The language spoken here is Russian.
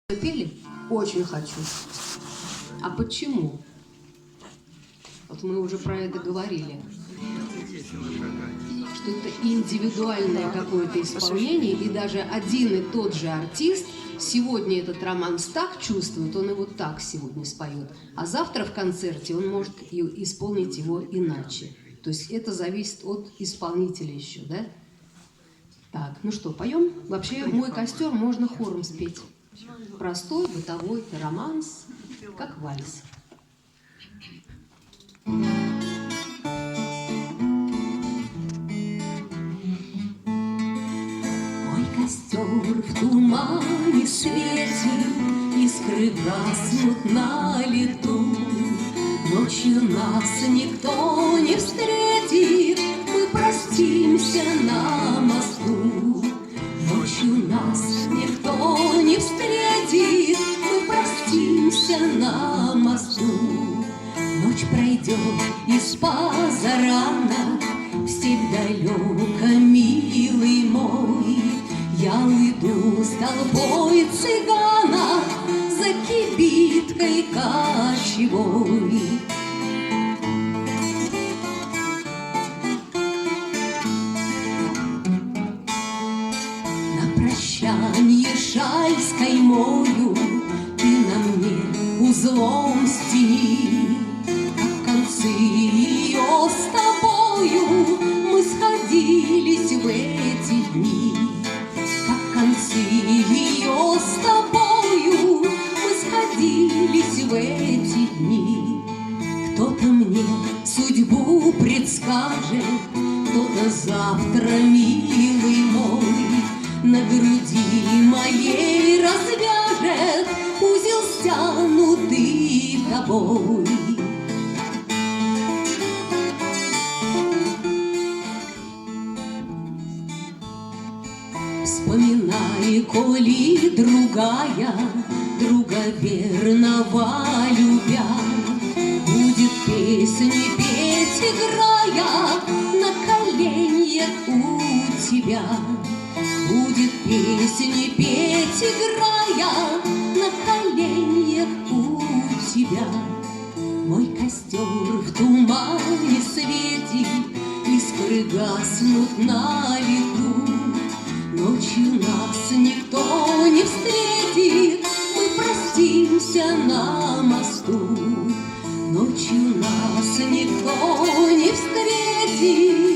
Пели? Очень хочу. А почему? Вот мы уже про это говорили. Что это индивидуальное какое-то исполнение, и даже один и тот же артист сегодня этот романс так чувствует, он его так сегодня споет, а завтра в концерте он может исполнить его иначе. То есть это зависит от исполнителя еще, да? Так, ну что, поем? Вообще «Мой костер» можно хором спеть. Простой, бытовой романс, как вальс. Мой костер в тумане светит, искры гаснут на лету. Ночью нас никто не встретит, мы простимся на мосту. Ночью нас никто не встретит, мы простимся на мосту. Ночь пройдет из позарана, в степь далеко, милый мой. Я уйду с толпой цыгана за кибиткой кочевой. Прощанье шаль с каймою ты на мне узлом стяни, а в конце ее с тобою мы сходились в эти дни. Как в конце ее с тобою мы сходились в эти дни. Кто-то мне судьбу предскажет, кто-то завтра, милый мой, на груди моей развяжет узел, стянутый тобой. Вспоминай, коли другая, друга верного любя, будет песни петь, играя на коленях у тебя. Будет песни петь, играя на коленях у тебя. Мой костер в тумане светит, искры гаснут на лету. Ночью нас никто не встретит, мы простимся на мосту. Ночью нас никто не встретит.